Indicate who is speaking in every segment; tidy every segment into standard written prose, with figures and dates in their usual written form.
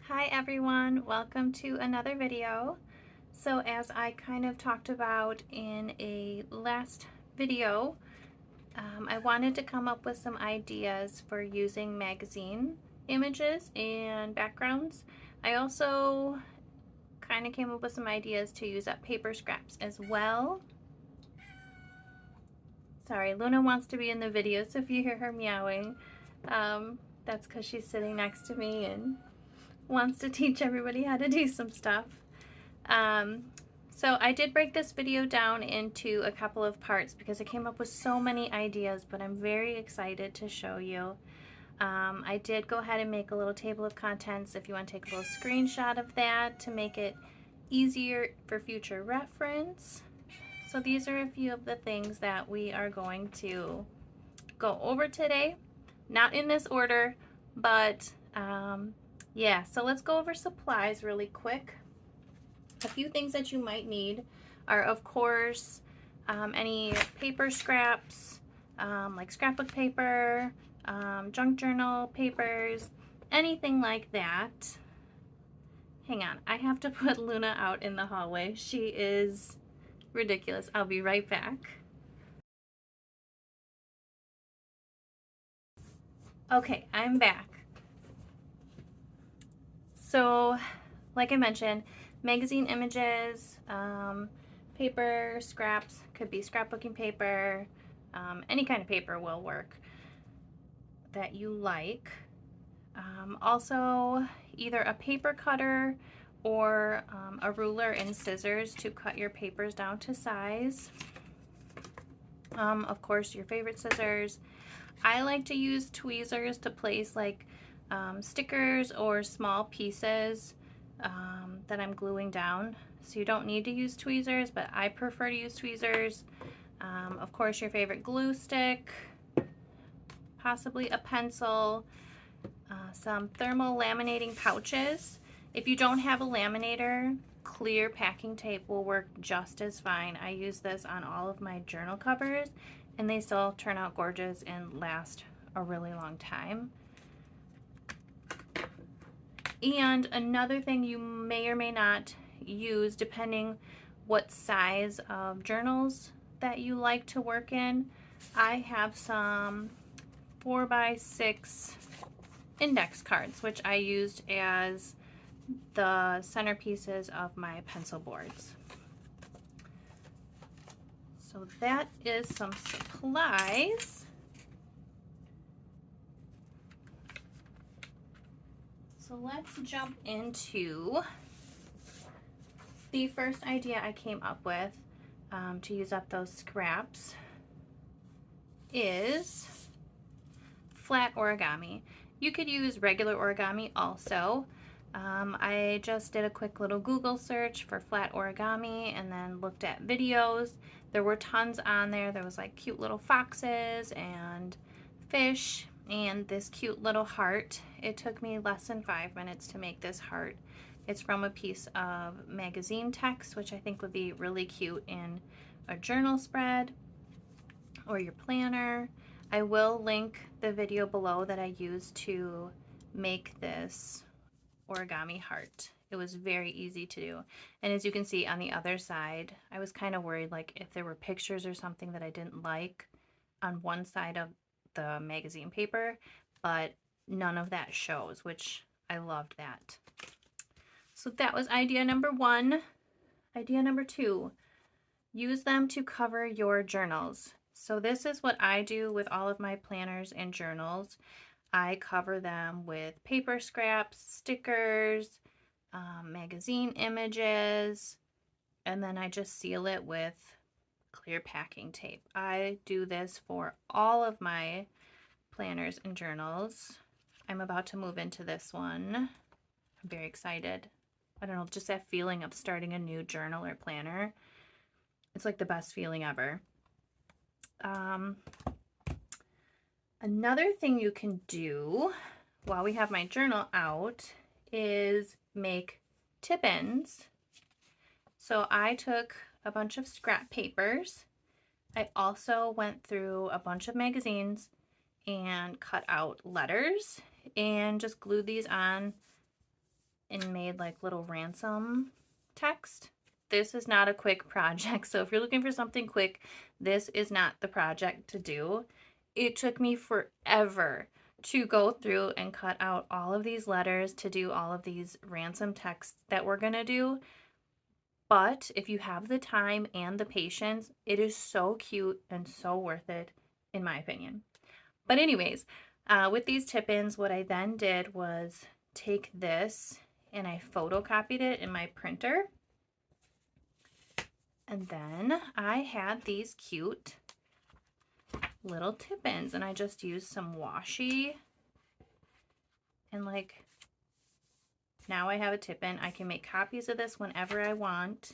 Speaker 1: Hi everyone, welcome to another video. So as I kind of talked about in a last video, I wanted to come up with some ideas for using magazine images and backgrounds. I also kind of came up with some ideas to use up paper scraps as well. Sorry, Luna wants to be in the video, so if you hear her meowing, that's because she's sitting next to me and wants to teach everybody how to do some stuff. So I did break this video down into a couple of parts because I came up with so many ideas, but I'm very excited to show you. I did go ahead and make a little table of contents if you want to take a little screenshot of that to make it easier for future reference. So these are a few of the things that we are going to go over today. Not in this order, but yeah, so let's go over supplies really quick. A few things that you might need are, of course, any paper scraps, like scrapbook paper, junk journal papers, anything like that. Hang on, I have to put Luna out in the hallway. She is ridiculous. I'll be right back. Okay, I'm back. So, like I mentioned, magazine images, paper scraps, could be scrapbooking paper, any kind of paper will work that you like. Also, either a paper cutter or a ruler and scissors to cut your papers down to size. Of course, your favorite scissors. I like to use tweezers to place like stickers or small pieces that I'm gluing down. So you don't need to use tweezers, but I prefer to use tweezers. Of course, your favorite glue stick, possibly a pencil, some thermal laminating pouches. If you don't have a laminator, clear packing tape will work just as fine. I use this on all of my journal covers and they still turn out gorgeous and last a really long time. And another thing you may or may not use, depending what size of journals that you like to work in, I have some 4x6 index cards, which I used as the centerpieces of my pencil boards. So that is some supplies. So let's jump into the first idea I came up with to use up those scraps is flat origami. You could use regular origami also. I just did a quick little Google search for flat origami and then looked at videos. There were tons on there. There was like cute little foxes and fish and this cute little heart. It took me less than 5 minutes to make this heart. It's from a piece of magazine text, which I think would be really cute in a journal spread or your planner. I will link the video below that I used to make this origami heart. It was very easy to do. And as you can see on the other side, I was kind of worried like if there were pictures or something that I didn't like on one side of the magazine paper, but none of that shows, which I loved that. So that was idea number one. Idea number two, use them to cover your journals. So this is what I do with all of my planners and journals. I cover them with paper scraps, stickers, magazine images, and then I just seal it with clear packing tape. I do this for all of my planners and journals. I'm about to move into this one. I'm very excited. I don't know, just that feeling of starting a new journal or planner. It's like the best feeling ever. Another thing you can do while we have my journal out is make tip-ins. So I took a bunch of scrap papers. I also went through a bunch of magazines and cut out letters and just glued these on and made like little ransom text. This is not a quick project, so if you're looking for something quick, this is not the project to do. It took me forever to go through and cut out all of these letters to do all of these ransom texts that we're gonna do. But if you have the time and the patience, it is so cute and so worth it, in my opinion. But anyways, with these tip-ins, what I then did was take this and I photocopied it in my printer. And then I had these cute little tip-ins, and I just used some washi. And like, now I have a tip-in. I can make copies of this whenever I want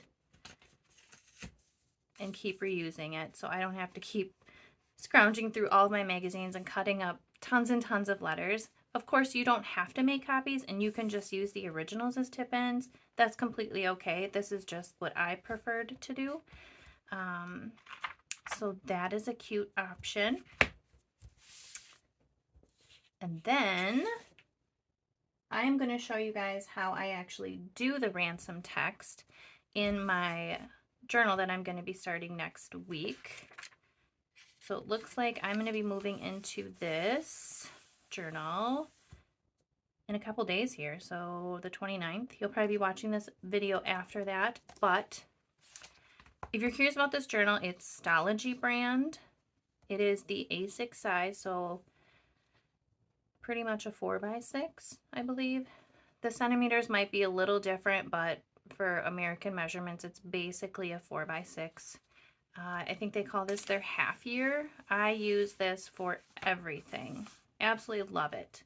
Speaker 1: and keep reusing it, so I don't have to keep scrounging through all of my magazines and cutting up tons and tons of letters. Of course, you don't have to make copies and you can just use the originals as tip-ins. That's completely okay. This is just what I preferred to do. So that is a cute option. And then I am going to show you guys how I actually do the ransom text in my journal that I'm going to be starting next week. So it looks like I'm going to be moving into this journal in a couple days here. So the 29th, you'll probably be watching this video after that. But if you're curious about this journal, it's Stology brand. It is the A6 size, so pretty much a 4x6, I believe. The centimeters might be a little different, but for American measurements, it's basically a 4x6. I think they call this their half year. I use this for everything. Absolutely love it.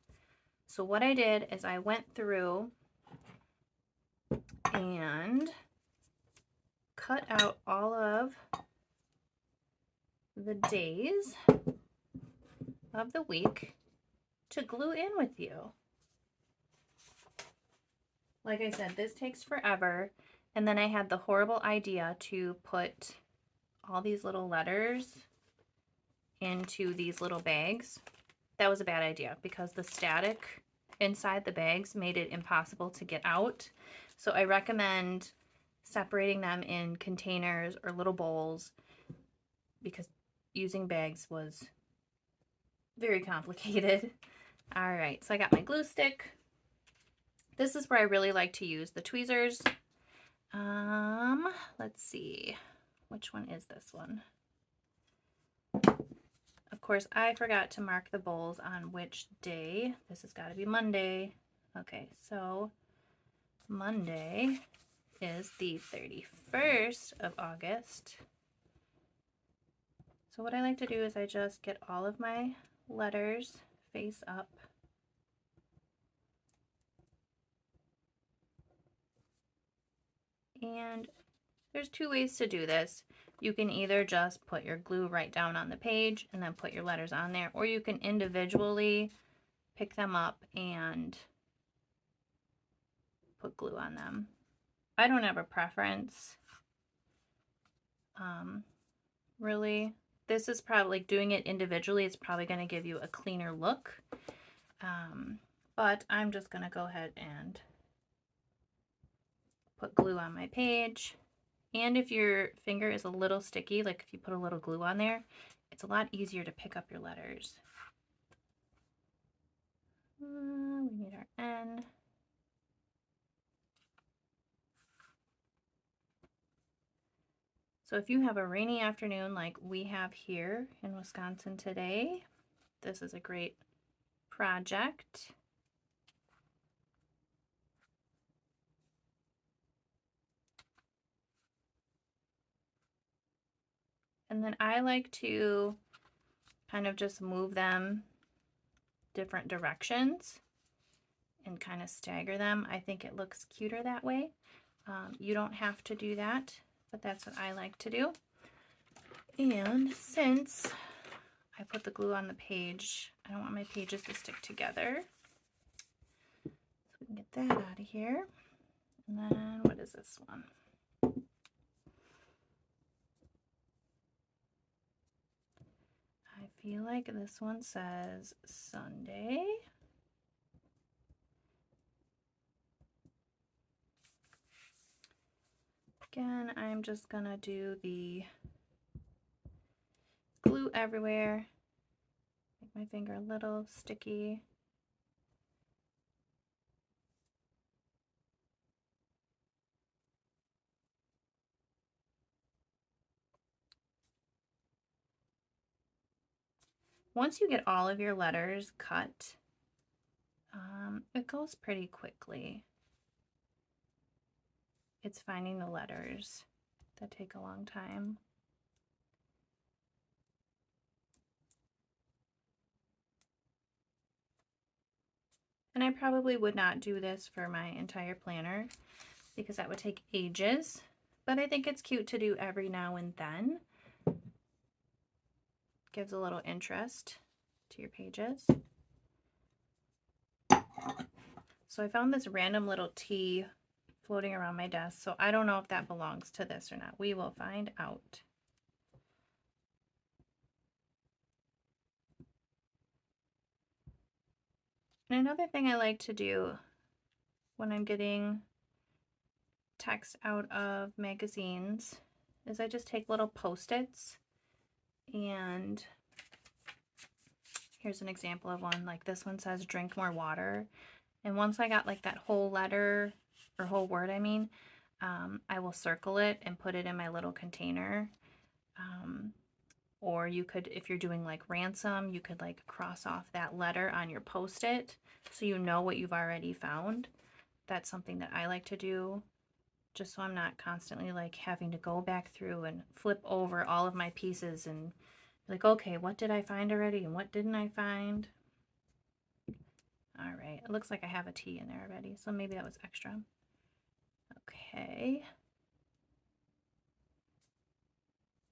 Speaker 1: So what I did is I went through and cut out all of the days of the week to glue in with you. Like I said, this takes forever. And then I had the horrible idea to put all these little letters into these little bags. That was a bad idea because the static inside the bags made it impossible to get out. So I recommend separating them in containers or little bowls because using bags was very complicated. All right, so I got my glue stick. This is where I really like to use the tweezers. Let's see. Which one is this one? Of course, I forgot to mark the bowls on which day. This has got to be Monday. Okay, so Monday is the 31st of August. So what I like to do is I just get all of my letters face up. And there's two ways to do this. You can either just put your glue right down on the page and then put your letters on there, or you can individually pick them up and put glue on them. I don't have a preference. Really, this is probably, like, doing it individually, it's probably going to give you a cleaner look. But I'm just going to go ahead and put glue on my page. And if your finger is a little sticky, like if you put a little glue on there, it's a lot easier to pick up your letters. We need our N. So if you have a rainy afternoon like we have here in Wisconsin today, this is a great project. And then I like to kind of just move them different directions and kind of stagger them. I think it looks cuter that way. You don't have to do that, but that's what I like to do. And since I put the glue on the page, I don't want my pages to stick together. So we can get that out of here. And then what is this one? I feel like this one says Sunday. Again, I'm just gonna do the glue everywhere. Make my finger a little sticky. Once you get all of your letters cut, it goes pretty quickly. It's finding the letters that take a long time. And I probably would not do this for my entire planner because that would take ages, but I think it's cute to do every now and then. Gives a little interest to your pages. So I found this random little T floating around my desk, so I don't know if that belongs to this or not. We will find out. And another thing I like to do when I'm getting text out of magazines is I just take little Post-its, and here's an example of one. Like this one says drink more water, and once I got like that whole letter or whole word I will circle it and put it in my little container. Or you could, if you're doing like ransom, you could like cross off that letter on your Post-it so you know what you've already found. That's something that I like to do, just so I'm not constantly like having to go back through and flip over all of my pieces and like, okay, what did I find already and what didn't I find? All right, it looks like I have a T in there already, so maybe that was extra. Okay.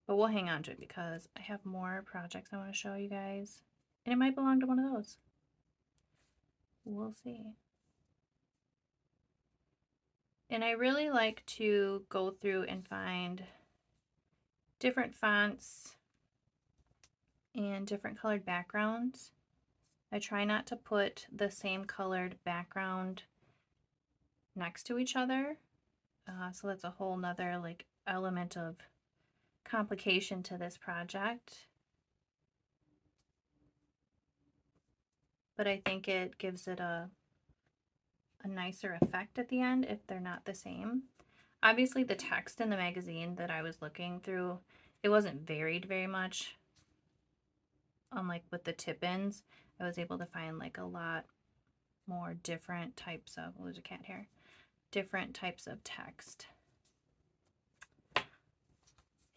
Speaker 1: But we'll hang on to it because I have more projects I want to show you guys. And it might belong to one of those. We'll see. And I really like to go through and find different fonts and different colored backgrounds. I try not to put the same colored background next to each other. So that's a whole nother like element of complication to this project. But I think it gives it a nicer effect at the end if they're not the same. Obviously the text in the magazine that I was looking through, it wasn't varied very much. Unlike with the tip-ins, I was able to find like a lot more different types of, oh, there's a cat here, different types of text.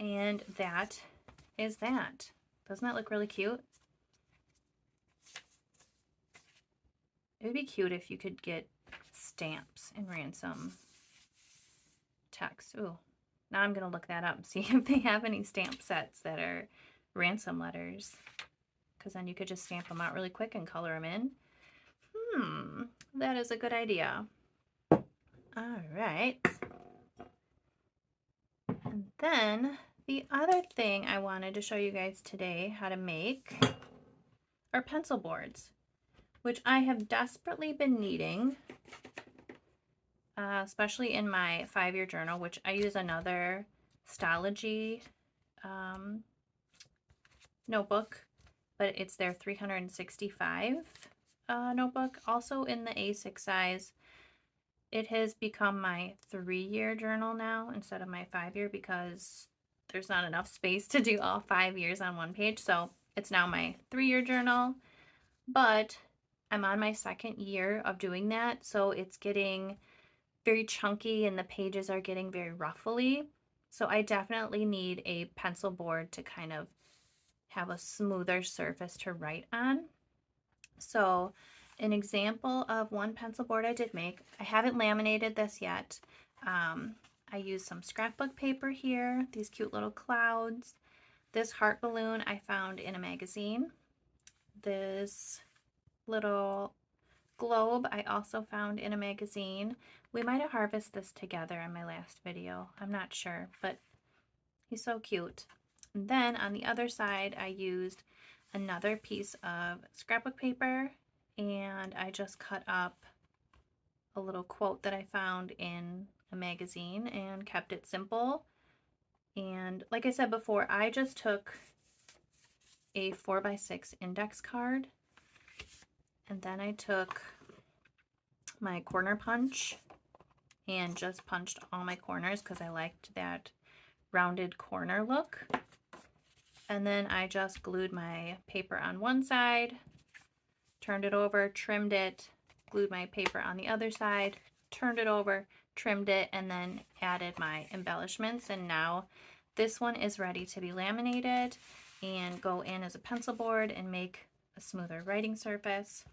Speaker 1: And that is that. Doesn't that look really cute? It would be cute if you could get stamps in Ransom Text. Ooh, now I'm gonna look that up and see if they have any stamp sets that are ransom letters, because then you could just stamp them out really quick and color them in. That is a good idea. All right. And then the other thing I wanted to show you guys today how to make are pencil boards, which I have desperately been needing, especially in my 5-year journal, which I use another Stology notebook, but it's their 365 notebook, also in the A6 size. It has become my 3-year journal now instead of my 5-year because there's not enough space to do all 5 years on one page. So it's now my 3-year journal, but I'm on my 2nd year of doing that. So it's getting very chunky and the pages are getting very ruffly. So I definitely need a pencil board to kind of have a smoother surface to write on. So an example of one pencil board I did make, I haven't laminated this yet. I used some scrapbook paper here, these cute little clouds. This heart balloon I found in a magazine. This little globe I also found in a magazine. We might have harvested this together in my last video. I'm not sure, but he's so cute. And then on the other side, I used another piece of scrapbook paper, and I just cut up a little quote that I found in a magazine and kept it simple. And like I said before, I just took a 4x6 index card, and then I took my corner punch and just punched all my corners because I liked that rounded corner look. And then I just glued my paper on one side, turned it over, trimmed it, glued my paper on the other side, turned it over, trimmed it, and then added my embellishments. And now this one is ready to be laminated and go in as a pencil board and make a smoother writing surface.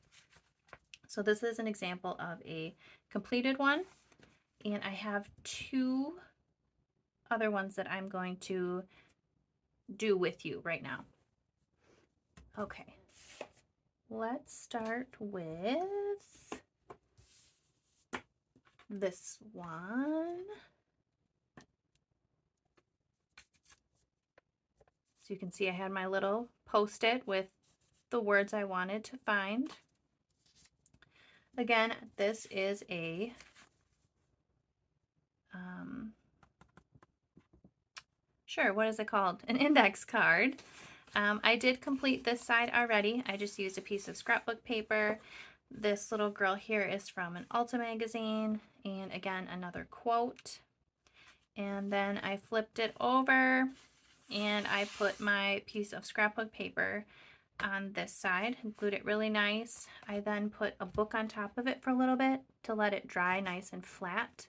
Speaker 1: So this is an example of a completed one, and I have two other ones that I'm going to do with you right now. Okay, let's start with this one. So you can see I had my little post-it with the words I wanted to find. Again, this is a what is it called? An index card. I did complete this side already. I just used a piece of scrapbook paper. This little girl here is from an Ulta magazine, and again, another quote. And then I flipped it over and I put my piece of scrapbook paper on this side and glued it really nice. I then put a book on top of it for a little bit to let it dry nice and flat.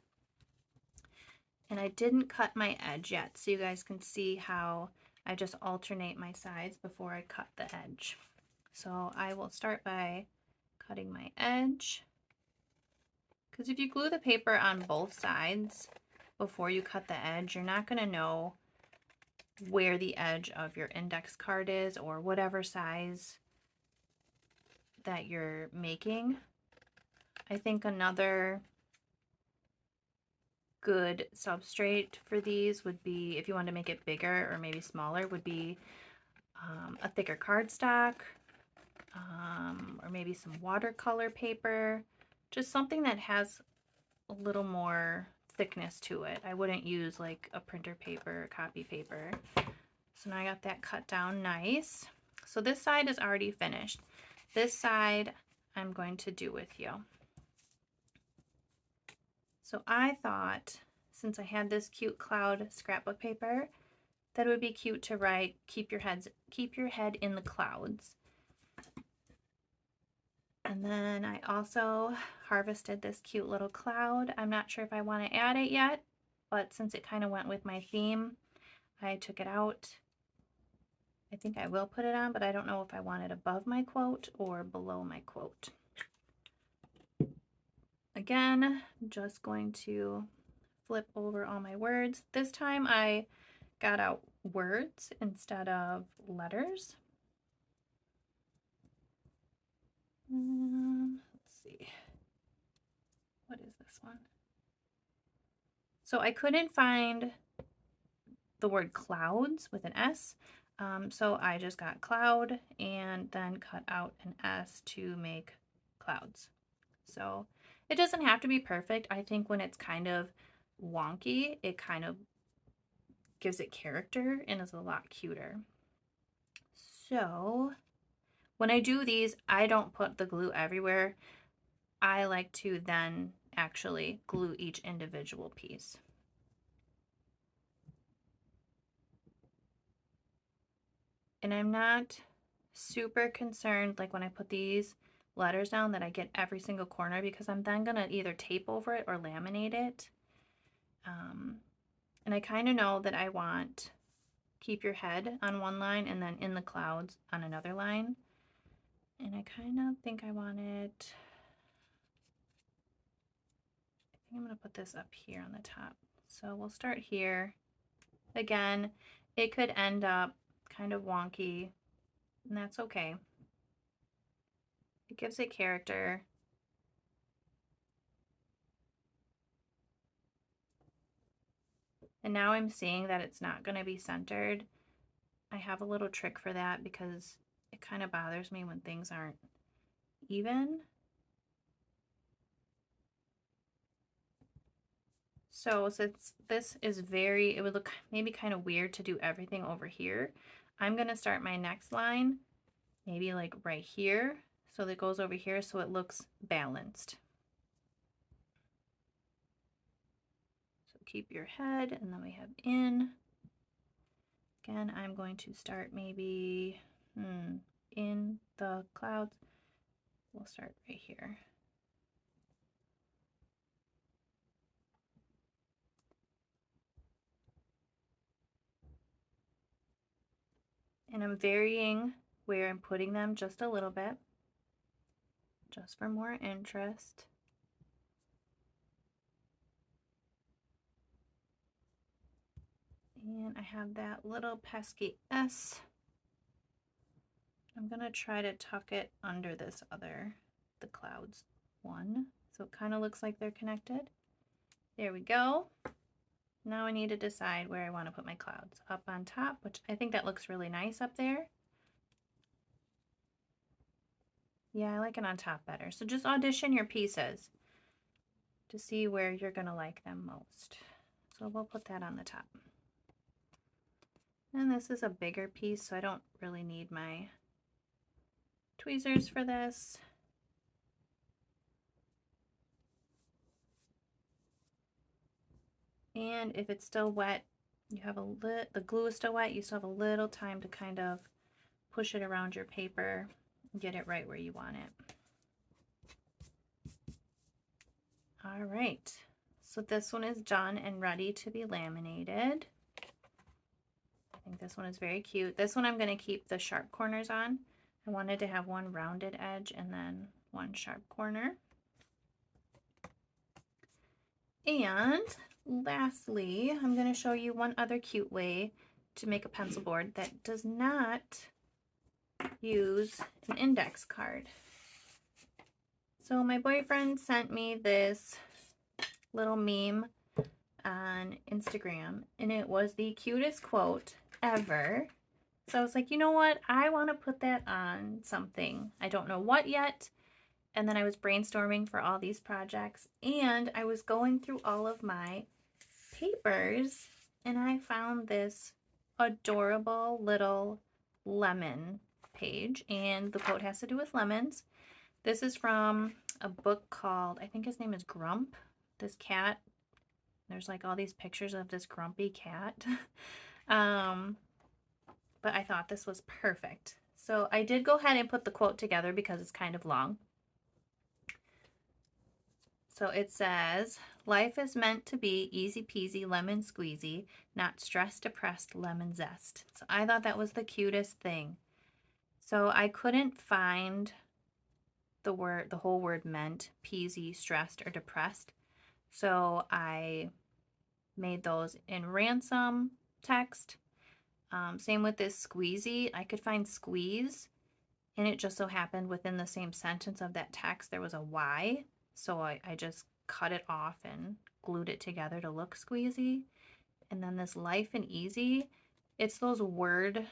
Speaker 1: And I didn't cut my edge yet, so you guys can see how I just alternate my sides before I cut the edge. So I will start by cutting my edge, because if you glue the paper on both sides before you cut the edge, you're not going to know where the edge of your index card is or whatever size that you're making. I think another good substrate for these would be, if you want to make it bigger or maybe smaller, would be a thicker cardstock, or maybe some watercolor paper, just something that has a little more thickness to it. I wouldn't use like a printer paper or copy paper. So now I got that cut down nice. So this side is already finished. This side I'm going to do with you. So I thought, since I had this cute cloud scrapbook paper, that it would be cute to write, keep your head in the clouds. And then I also harvested this cute little cloud. I'm not sure if I want to add it yet, but since it kind of went with my theme, I took it out. I think I will put it on, but I don't know if I want it above my quote or below my quote. Again, I'm just going to flip over all my words. This time I got out words instead of letters. Let's see. What is this one? So I couldn't find the word clouds with an S. So I just got cloud and then cut out an S to make clouds. So it doesn't have to be perfect. I think when it's kind of wonky, it kind of gives it character and is a lot cuter. So when I do these, I don't put the glue everywhere. I like to then actually glue each individual piece. And I'm not super concerned, like when I put these letters down, that I get every single corner, because I'm then gonna either tape over it or laminate it. And I kind of know that I want keep your head on one line and then in the clouds on another line. And I kind of think I want it, I think I'm gonna put this up here on the top. So we'll start here. Again, it could end up kind of wonky, and that's okay. It gives it character. And now I'm seeing that it's not going to be centered. I have a little trick for that because it kind of bothers me when things aren't even. So since this is it would look maybe kind of weird to do everything over here. I'm going to start my next line maybe like right here. So that goes over here so it looks balanced. So keep your head, and then we have in. Again, I'm going to start maybe in the clouds. We'll start right here. And I'm varying where I'm putting them just a little bit, just for more interest. And I have that little pesky S. I'm gonna try to tuck it under this the clouds one, so it kind of looks like they're connected. There we go. Now I need to decide where I want to put my clouds. Up on top, which I think that looks really nice up there. Yeah, I like it on top better. So just audition your pieces to see where you're gonna like them most. So we'll put that on the top. And this is a bigger piece, so I don't really need my tweezers for this. And if it's still wet, you have the glue is still wet, you still have a little time to kind of push it around your paper and get it right where you want it. All right, so this one is done and ready to be laminated. I think this one is very cute. This one I'm going to keep the sharp corners on. I wanted to have one rounded edge and then one sharp corner. And lastly, I'm going to show you one other cute way to make a pencil board that does not use an index card. So my boyfriend sent me this little meme on Instagram, and it was the cutest quote ever. So I was like, you know what? I want to put that on something. I don't know what yet. And then I was brainstorming for all these projects, and I was going through all of my papers, and I found this adorable little lemon page, and the quote has to do with lemons. This is from a book called, I think his name is Grump, this cat. There's like all these pictures of this grumpy cat. But I thought this was perfect. So I did go ahead and put the quote together because it's kind of long. So it says, life is meant to be easy peasy lemon squeezy, not stress depressed lemon zest. So I thought that was the cutest thing. So I couldn't find the whole word meant peasy, stressed, or depressed. So I made those in Ransom Text. Same with this squeezy. I could find squeeze, and it just so happened within the same sentence of that text there was a Y. So I just cut it off and glued it together to look squeezy. And then this life and easy, it's those word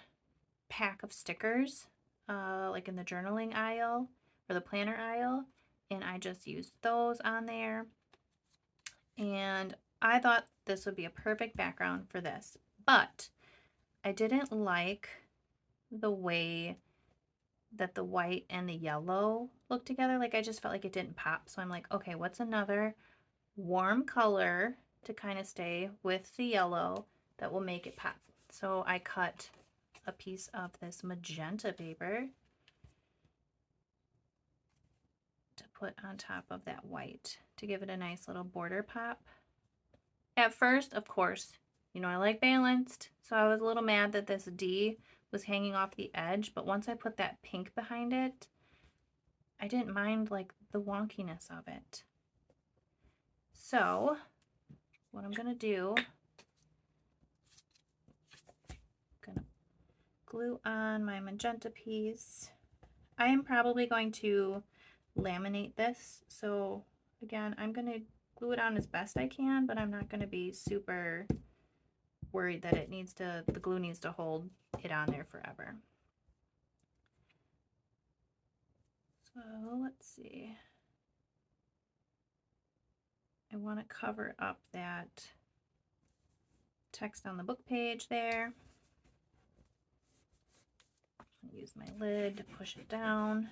Speaker 1: pack of stickers, like in the journaling aisle or the planner aisle. And I just used those on there. And I thought this would be a perfect background for this. But I didn't like the way that the white and the yellow look together. Like I just felt like it didn't pop. So I'm like, okay, what's another warm color to kind of stay with the yellow that will make it pop? So I cut a piece of this magenta paper to put on top of that white to give it a nice little border pop. At first, of course, you know, I like balanced, so I was a little mad that this D was hanging off the edge, but once I put that pink behind it, I didn't mind like the wonkiness of it. So what I'm gonna do, I'm gonna glue on my magenta piece. I am probably going to laminate this, so again, I'm gonna glue it on as best I can, but I'm not gonna be super worried that the glue needs to hold it on there forever. So let's see. I want to cover up that text on the book page there. Use my lid to push it down.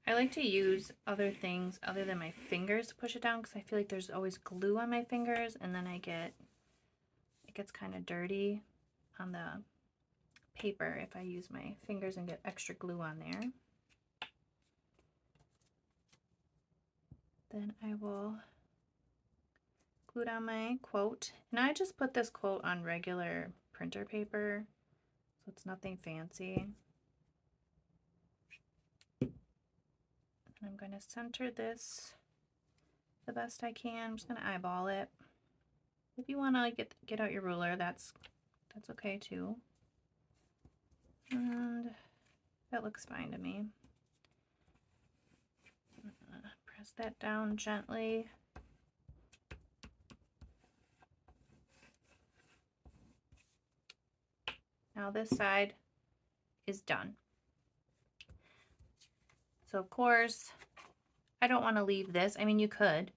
Speaker 1: I like to use other things other than my fingers to push it down because I feel like there's always glue on my fingers, and then it gets kind of dirty on the paper if I use my fingers and get extra glue on there. Then I will glue down my quote, and I just put this quote on regular printer paper, so it's nothing fancy. And I'm going to center this the best I can. I'm just going to eyeball it. If you want to get out your ruler, that's okay too. And that looks fine to me. Press that down gently. Now this side is done. So of course, I don't want to leave this. I mean, you could,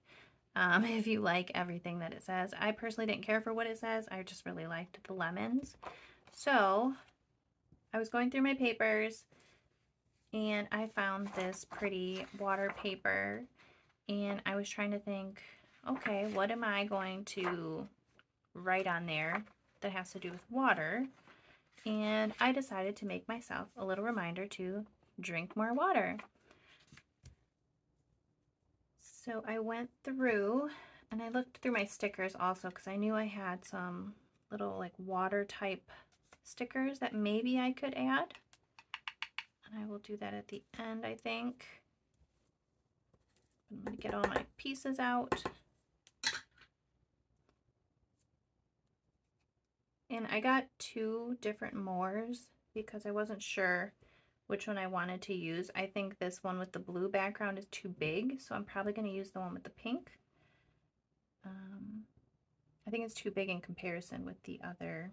Speaker 1: if you like everything that it says. I personally didn't care for what it says. I just really liked the lemons. So I was going through my papers and I found this pretty water paper, and I was trying to think, okay, what am I going to write on there that has to do with water? And I decided to make myself a little reminder to drink more water. So I went through and I looked through my stickers also because I knew I had some little like water type stickers that maybe I could add. And I will do that at the end, I think. I'm going to get all my pieces out. And I got 2 different mores because I wasn't sure which one I wanted to use. I think this one with the blue background is too big, so I'm probably going to use the one with the pink. I think it's too big in comparison with the other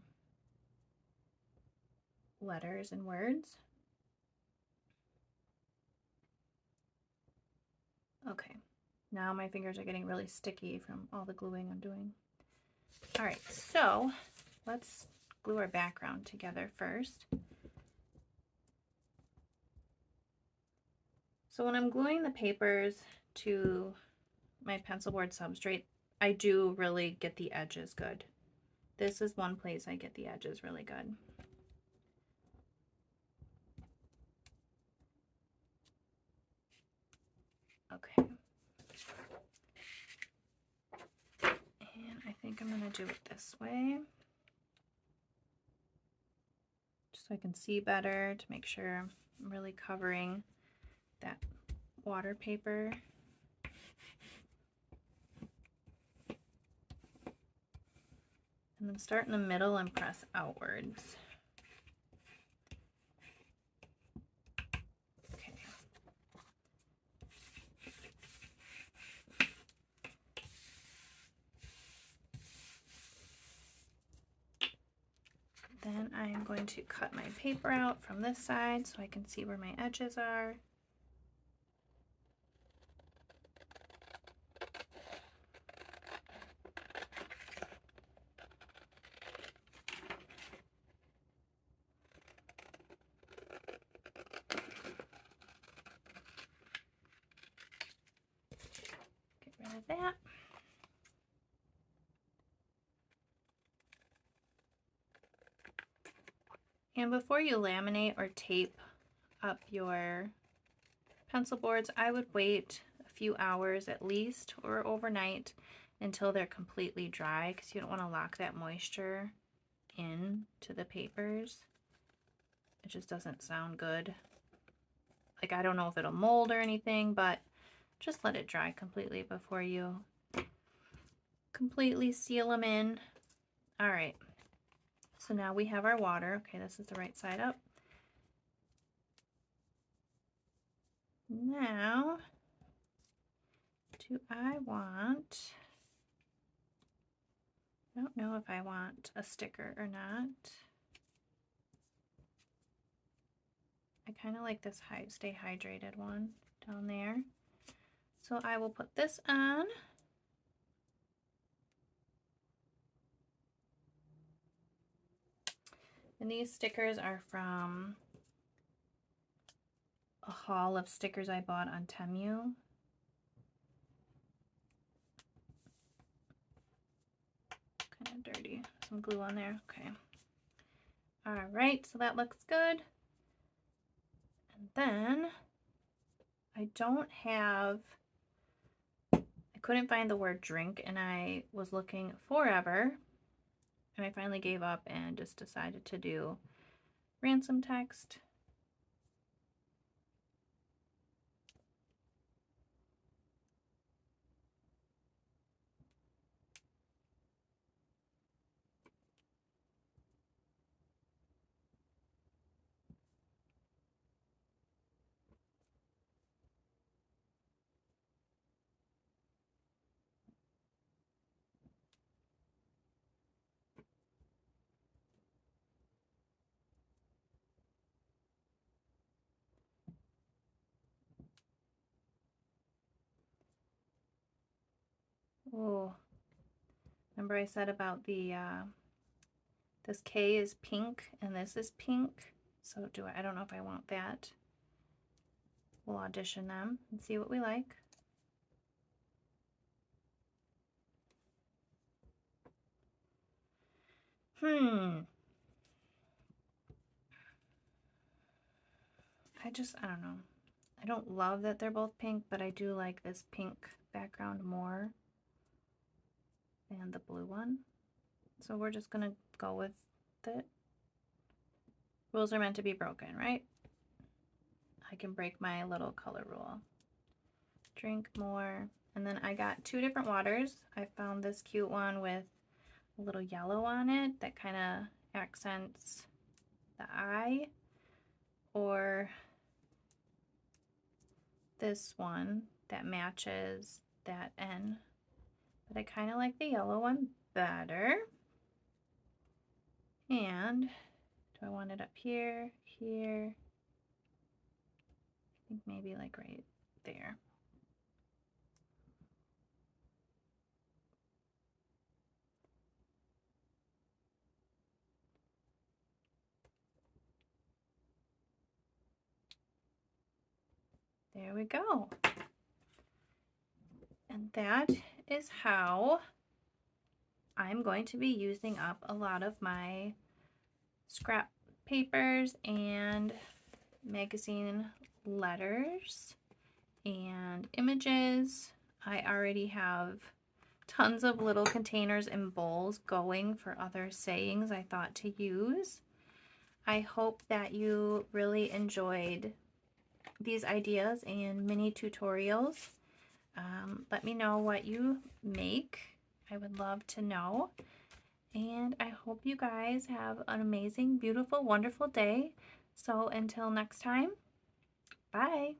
Speaker 1: letters and words. Okay, now my fingers are getting really sticky from all the gluing I'm doing. All right, so let's glue our background together first. So when I'm gluing the papers to my pencil board substrate, I do really get the edges good. This is one place I get the edges really good. Okay. And I think I'm going to do it this way, just so I can see better, to make sure I'm really covering that water paper. And then start in the middle and press outwards. Okay. Then I'm going to cut my paper out from this side so I can see where my edges are. Get rid of that. And before you laminate or tape up your pencil boards, I would wait a few hours at least, or overnight, until they're completely dry, because you don't want to lock that moisture in to the papers. It just doesn't sound good. Like, I don't know if it'll mold or anything, but just let it dry completely before you completely seal them in. All right. So now we have our water. Okay, this is the right side up. Now, I don't know if I want a sticker or not. I kind of like this Stay Hydrated one. down there. So I will put this on. And these stickers are from a haul of stickers I bought on Temu. Kind of dirty. Some glue on there. Okay. All right, so that looks good. And then I couldn't find the word drink, and I was looking forever, and I finally gave up and just decided to do Ransom Text. Oh, remember I said about the this K is pink and this is pink, so I don't know if I want that. We'll audition them and see what we like. I don't know. I don't love that they're both pink, but I do like this pink background more than the blue one. So we're just gonna go with it. Rules are meant to be broken, right? I can break my little color rule. Drink more. And then I got 2 different waters. I found this cute one with a little yellow on it that kind of accents the eye, or this one that matches that N, but I kind of like the yellow one better. And do I want it up here, here? I think maybe like right there. There we go. And that is how I'm going to be using up a lot of my scrap papers and magazine letters and images. I already have tons of little containers and bowls going for other sayings I thought to use. I hope that you really enjoyed these ideas and mini tutorials. Let me know what you make. I would love to know. And I hope you guys have an amazing, beautiful, wonderful day. So until next time, bye.